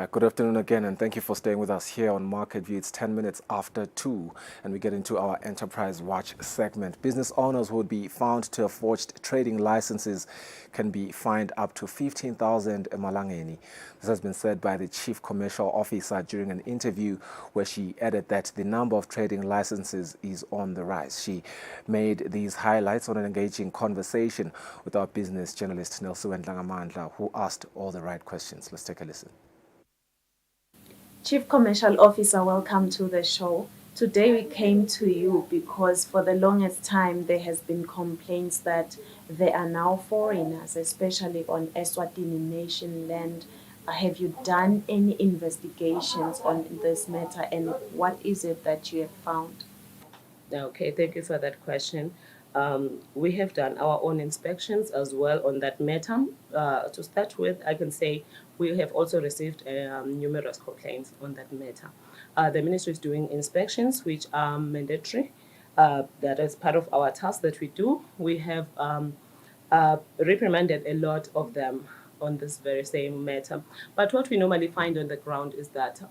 Good afternoon again, and thank you for staying with us here on Market View. It's 10 minutes after 2, and we get into our Enterprise Watch segment. Business owners who would be found to have forged trading licenses can be fined up to 15,000 emalangeni. This has been said by the Chief Commercial Officer during an interview where she added that the number of trading licenses is on the rise. She made these highlights on an engaging conversation with our business journalist Nelson Ndlangamandla, who asked all the right questions. Let's take a listen. Chief Commercial Officer, welcome to the show. Today we came to you because for the longest time there has been complaints that there are now foreigners, especially on Eswatini nation land. Have you done any investigations on this matter, and what is it that you have found? Okay, thank you for that question. We have done our own inspections as well on that matter. To start with, I can say we have also received numerous complaints on that matter. The ministry is doing inspections, which are mandatory. That is part of our task that we do. We have reprimanded a lot of them on this very same matter. But what we normally find on the ground is that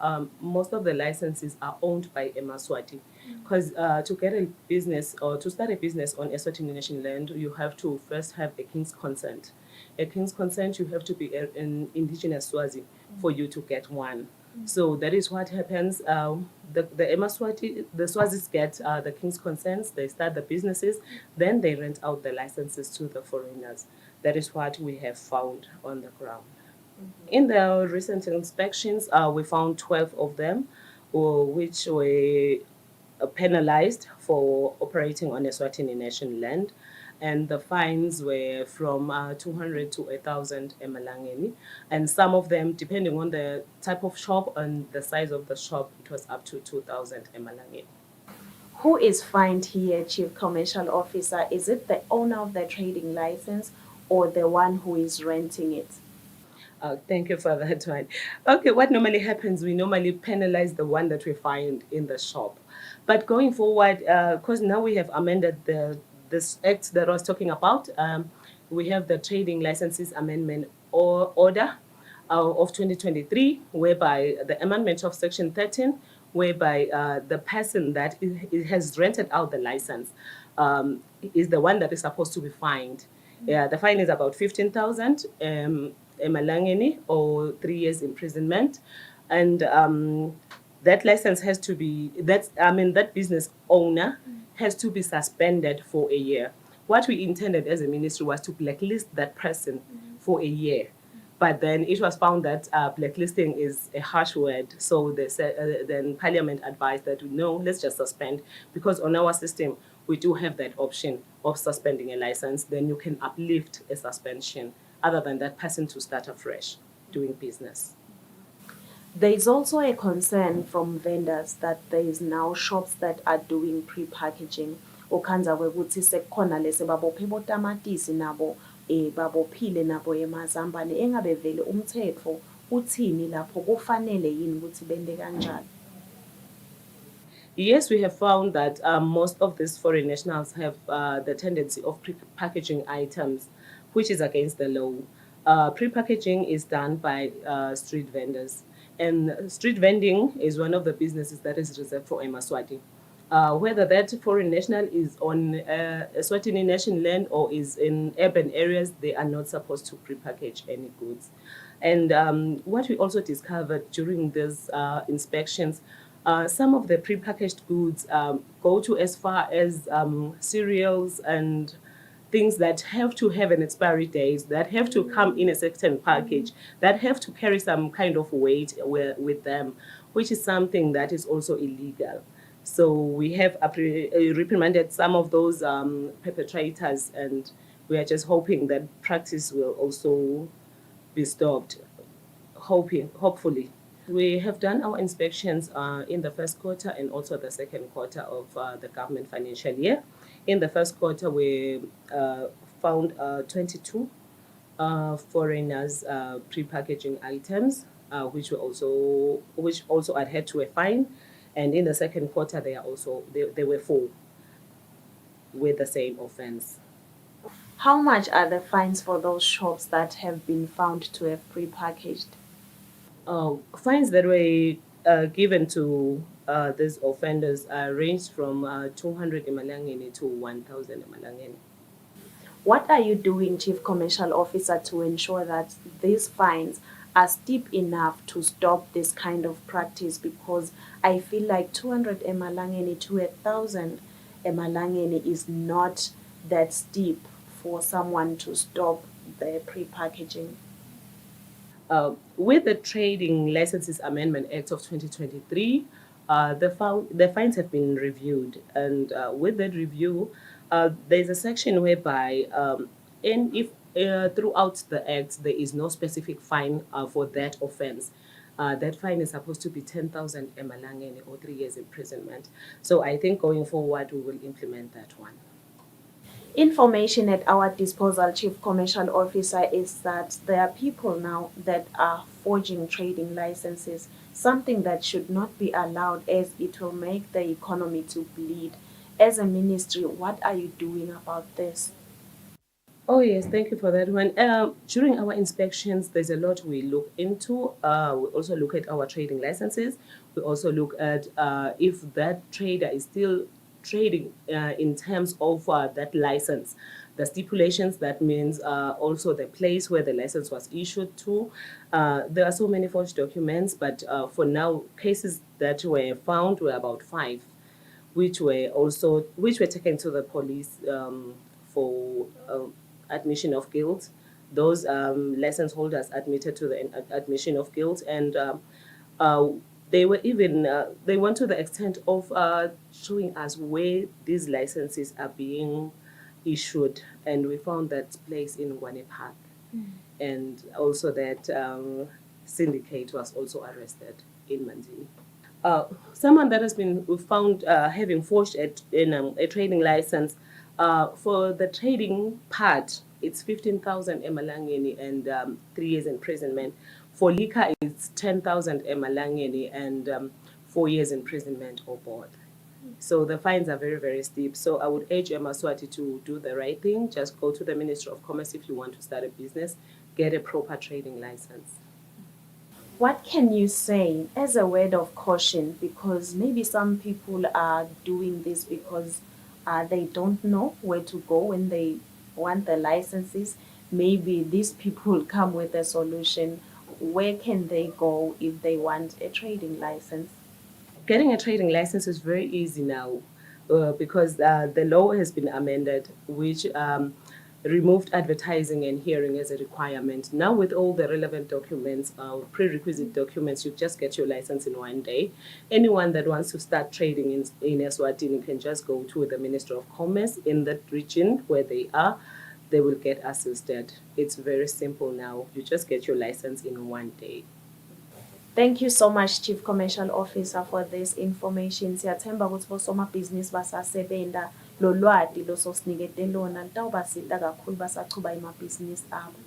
most of the licenses are owned by Eswatini. Because to get a business or to start a business on Eswatini nation land, you have to first have a king's consent. A king's consent, you have to be an indigenous Swazi for you to get one. So that is what happens. The Swazis get the king's consents, they start the businesses, then they rent out the licenses to the foreigners. That is what we have found on the ground. In the recent inspections, we found 12 of them, which were penalized for operating on Eswatini nation land, and the fines were from 200 to 1,000 emalangeni, and some of them, depending on the type of shop and the size of the shop, it was up to 2,000 emalangeni. Who is fined here, Chief Commercial Officer? Is it the owner of the trading license or the one who is renting it? Thank you for that one. Okay, what normally happens, we normally penalize the one that we find in the shop. But going forward, because now we have amended this act that I was talking about, we have the Trading Licenses Amendment Order of 2023, whereby the amendment of Section 13, whereby the person that has rented out the license is the one that is supposed to be fined. Yeah, the fine is about 15,000 emalangeni or 3 years imprisonment, and that license has to be that business owner has to be suspended for a year. What we intended as a ministry was to blacklist that person for a year, but then it was found that blacklisting is a harsh word. So they said, then Parliament advised that no, let's just suspend, because on our system we do have that option of suspending a license. Then you can uplift a suspension, other than that person to start afresh doing business. There is also a concern from vendors that there is now shops that are doing pre-packaging. Okhanza kwekuthi sekukhona lese babophe botamatisi nabo babophile nabo emazambane, engabe vele umthetho uthini lapho, kufanele yini ukuthi bende kanjalo? Yes, we have found that most of these foreign nationals have the tendency of pre-packaging items, which is against the law. Pre-packaging is done by street vendors, and street vending is one of the businesses that is reserved for Eswatini. Whether that foreign national is on Eswatini nation land or is in urban areas, they are not supposed to pre-package any goods. And what we also discovered during these inspections, some of the pre-packaged goods go to as far as cereals and things that have to have an expiry date, that have to come in a certain package, that have to carry some kind of weight with them, which is something that is also illegal. So we have reprimanded some of those perpetrators, and we are just hoping that practice will also be stopped, hopefully. We have done our inspections in the first quarter and also the second quarter of the government financial year. In the first quarter, we found 22 foreigners pre-packaging items, which also adhered to a fine. And in the second quarter, there were 4 with the same offense. How much are the fines for those shops that have been found to have pre-packaged? Fines that were given to these offenders ranged from 200 emalangeni to 1,000 emalangeni. What are you doing, Chief Commercial Officer, to ensure that these fines are steep enough to stop this kind of practice? Because I feel like 200 emalangeni to 1,000 emalangeni is not that steep for someone to stop the pre-packaging. With the Trading Licenses Amendment Act of 2023, the fines have been reviewed. And with that review, there's a section whereby, and if throughout the Act there is no specific fine for that offense, that fine is supposed to be 10,000 emalangeni or 3 years imprisonment. So I think going forward, we will implement that one. Information at our disposal, Chief Commercial Officer, is that there are people now that are forging trading licenses, something that should not be allowed as it will make the economy to bleed. As a ministry, what are you doing about this? Oh, yes, thank you for that one. During our inspections, there's a lot we look into. We also look at our trading licenses. We also look at if that trader is still trading in terms of that license. The stipulations, that means also the place where the license was issued to. There are so many forged documents, but for now, cases that were found were about 5, which were taken to the police for admission of guilt. Those license holders admitted to the admission of guilt, and they were even they went to the extent of showing us where these licenses are being issued, and we found that place in Guane Park, and also that syndicate was also arrested in Manzini. Someone that has been found having forged a trading license, for the trading part, it's 15,000 emalangeni and 3 years imprisonment. For liquor, it's 10,000 emalangeni and 4 years imprisonment or both. So the fines are very, very steep. So I would urge Eswatini to do the right thing. Just go to the Ministry of Commerce if you want to start a business, get a proper trading license. What can you say as a word of caution? Because maybe some people are doing this because they don't know where to go when they want the licenses. Maybe these people come with a solution. Where can they go if they want a trading license? Getting a trading license is very easy now because the law has been amended, which removed advertising and hearing as a requirement. Now, with all the relevant documents, prerequisite documents, you just get your license in one day. Anyone that wants to start trading in Eswatini can just go to the Ministry of Commerce in that region where they are. They will get assisted. It's very simple now. You just get your license in one day. Thank you so much, Chief Commercial Officer, for this information. Siyathemba ukuthi bosomabhizinisi basasebenta lo lwati lososinikete lona litawubasita kakhulu basachubha emabhizinisi abo.